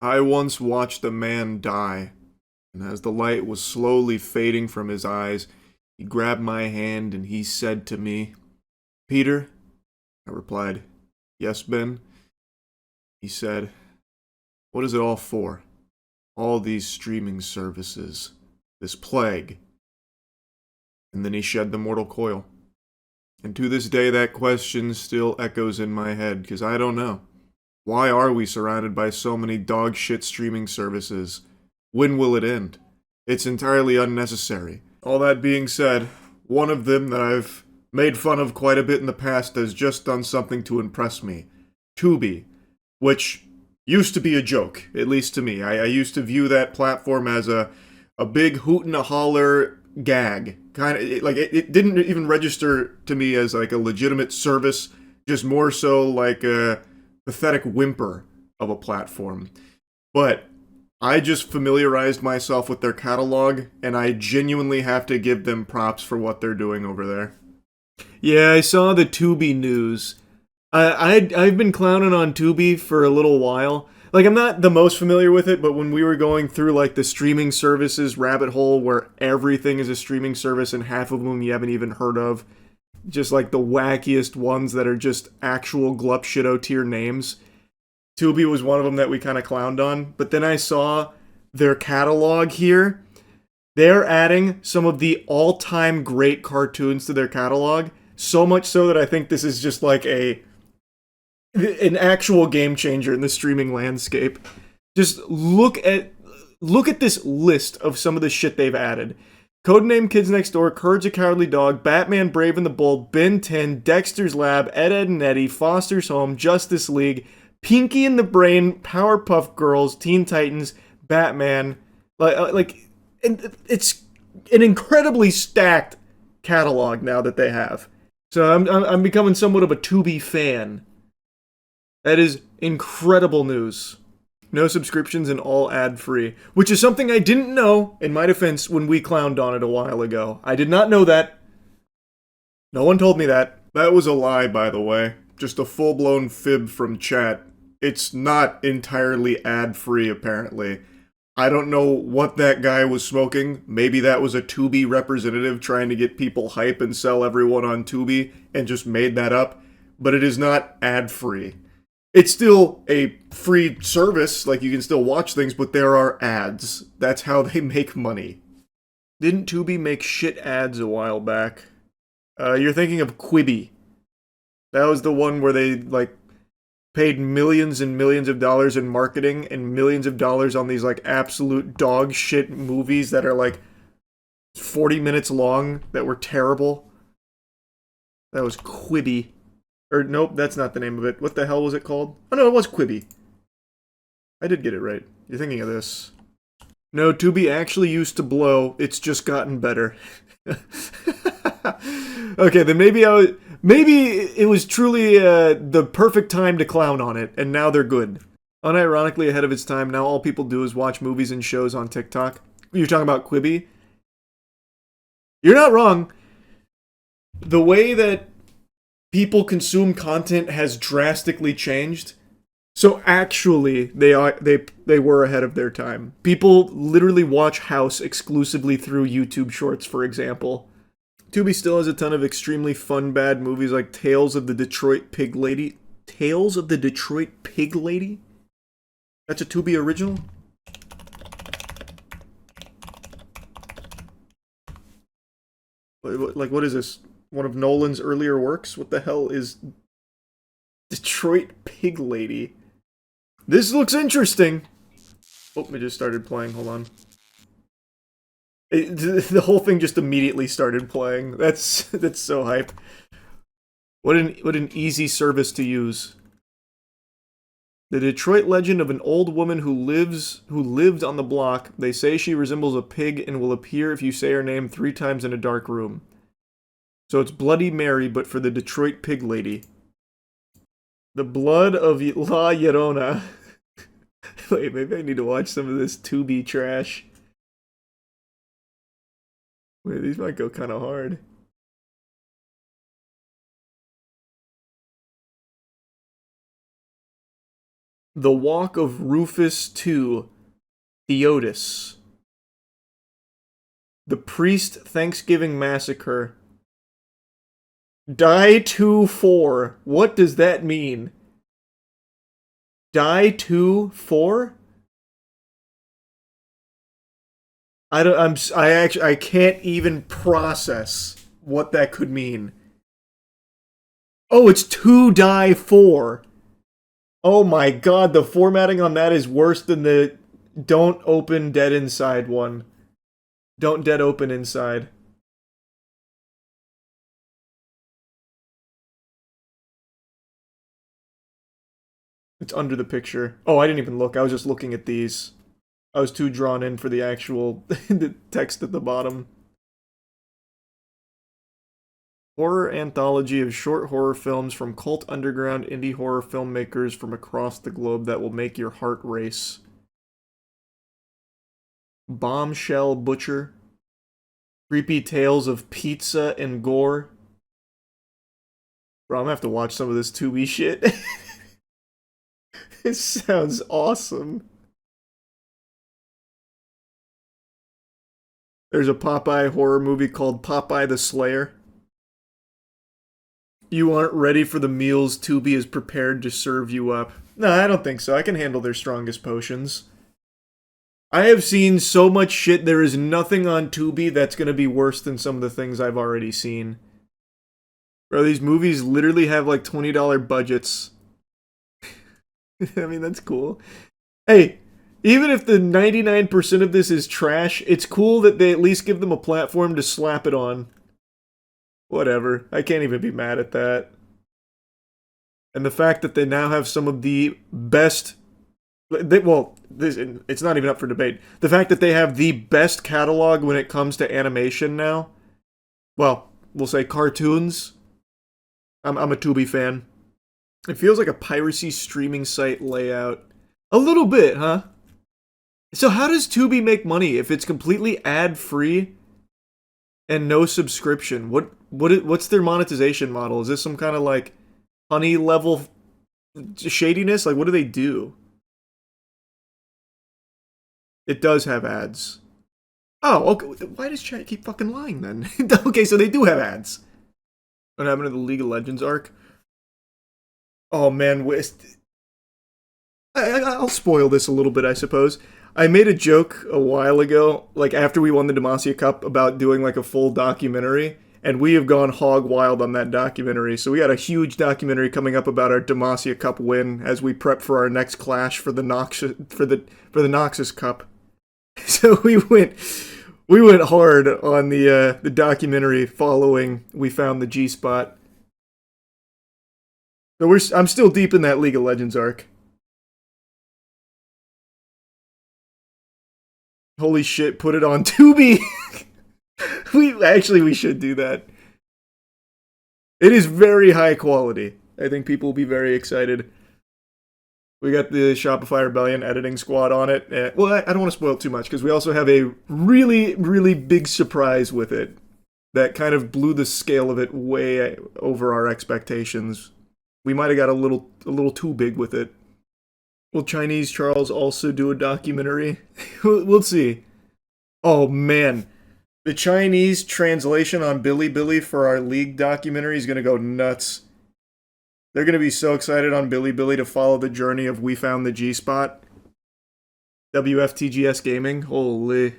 I once watched a man die, and as the light was slowly fading from his eyes, he grabbed my hand and he said to me, "Peter?" I replied, "Yes, Ben." He said, "What is it all for? All these streaming services, this plague." And then he shed the mortal coil. And to this day, that question still echoes in my head, because I don't know. Why are we surrounded by so many dog shit streaming services? When will it end? It's entirely unnecessary. All that being said, one of them that I've made fun of quite a bit in the past has just done something to impress me. Tubi, which used to be a joke, at least to me. I used to view that platform as a big hoot and a holler gag. Kind of like it didn't even register to me as like a legitimate service, just more so like a pathetic whimper of a platform. But I just familiarized myself with their catalog, and I genuinely have to give them props for what they're doing over there. Yeah, I saw the Tubi news. I've been clowning on Tubi for a little while. Like, I'm not the most familiar with it, but when we were going through like the streaming services rabbit hole where everything is a streaming service and half of them you haven't even heard of, just like the wackiest ones that are just actual glup shitto tier names. Tubi was one of them that we kind of clowned on. But then I saw their catalog here. They're adding some of the all-time great cartoons to their catalog. So much so that I think this is just like an actual game changer in the streaming landscape. Just look at this list of some of the shit they've added. Codename Kids Next Door, Courage the Cowardly Dog, Batman Brave and the Bold, Ben 10, Dexter's Lab, Ed, Edd and Eddy, Foster's Home, Justice League, Pinky and the Brain, Powerpuff Girls, Teen Titans, Batman. It's an incredibly stacked catalog now that they have. So I'm becoming somewhat of a Tubi fan. That is incredible news. No subscriptions and all ad-free, which is something I didn't know, in my defense, when we clowned on it a while ago. I did not know that. No one told me that. That was a lie, by the way. Just a full-blown fib from chat. It's not entirely ad-free, apparently. I don't know what that guy was smoking. Maybe that was a Tubi representative trying to get people hype and sell everyone on Tubi and just made that up. But it is not ad-free. It's still a free service, like you can still watch things, but there are ads. That's how they make money. Didn't Tubi make shit ads a while back? You're thinking of Quibi. That was the one where they, like, paid millions and millions of dollars in marketing and millions of dollars on these, like, absolute dog shit movies that are, like, 40 minutes long that were terrible. That was Quibi. Or, nope, that's not the name of it. What the hell was it called? Oh, no, it was Quibi. I did get it right. You're thinking of this. No, Tubi actually used to blow. It's just gotten better. Okay, then maybe it was truly the perfect time to clown on it, and now they're good. Unironically ahead of its time, now all people do is watch movies and shows on TikTok. You're talking about Quibi? You're not wrong. The way that people consume content has drastically changed. So actually, they were ahead of their time. People literally watch House exclusively through YouTube Shorts, for example. Tubi still has a ton of extremely fun bad movies like Tales of the Detroit Pig Lady. Tales of the Detroit Pig Lady? That's a Tubi original? Like, what is this? One of Nolan's earlier works? What the hell is Detroit Pig Lady? This looks interesting. Oh, it just started playing. Hold on. The whole thing just immediately started playing. That's so hype. What an easy service to use. The Detroit legend of an old woman who lived on the block. They say she resembles a pig and will appear if you say her name 3 times in a dark room. So it's Bloody Mary, but for the Detroit Pig Lady. The Blood of La Llorona. Wait, maybe I need to watch some of this Tubi trash. Wait, these might go kind of hard. The Walk of Rufus to Theotis. The Priest Thanksgiving Massacre. Die 2-4. What does that mean? Die 2-4? I can't even process what that could mean. Oh, it's to die 4. Oh my god, the formatting on that is worse than the don't open dead inside one. Don't dead open inside. It's under the picture. Oh, I didn't even look. I was just looking at these. I was too drawn in for the actual the text at the bottom. Horror anthology of short horror films from cult underground indie horror filmmakers from across the globe that will make your heart race. Bombshell Butcher. Creepy Tales of Pizza and Gore. Bro, I'm gonna have to watch some of this Tubi shit. It sounds awesome. There's a Popeye horror movie called Popeye the Slayer. You aren't ready for the meals Tubi is prepared to serve you up. No, I don't think so. I can handle their strongest potions. I have seen so much shit, there is nothing on Tubi that's going to be worse than some of the things I've already seen. Bro, these movies literally have like $20 budgets. I mean, that's cool. Hey, even if the 99% of this is trash, it's cool that they at least give them a platform to slap it on. Whatever. I can't even be mad at that. And the fact that they now have some of the best... it's not even up for debate. The fact that they have the best catalog when it comes to animation now. Well, we'll say cartoons. I'm a Tubi fan. It feels like a piracy streaming site layout. A little bit, huh? So how does Tubi make money if it's completely ad-free and no subscription? What's their monetization model? Is this some kind of like honey level shadiness? Like, what do they do? It does have ads. Oh, okay. Why does chat keep fucking lying then? Okay, so they do have ads. What happened to the League of Legends arc? Oh man, I'll spoil this a little bit, I suppose. I made a joke a while ago, like after we won the Demacia Cup, about doing like a full documentary, and we have gone hog wild on that documentary. So we got a huge documentary coming up about our Demacia Cup win as we prep for our next clash for the Noxus Cup. So we went hard on the documentary following we found the G spot. So I'm still deep in that League of Legends arc. Holy shit, put it on Tubi! We should do that. It is very high quality. I think people will be very excited. We got the Shopify Rebellion editing squad on it. Well, I don't want to spoil too much, because we also have a really, really big surprise with it that kind of blew the scale of it way over our expectations. We might have got a little too big with it. Will Chinese Charles also do a documentary? We'll see. Oh man, the Chinese translation on Bilibili for our League documentary is going to go nuts. They're going to be so excited on Bilibili to follow the journey of We Found the G-Spot. WFTGS Gaming, holy...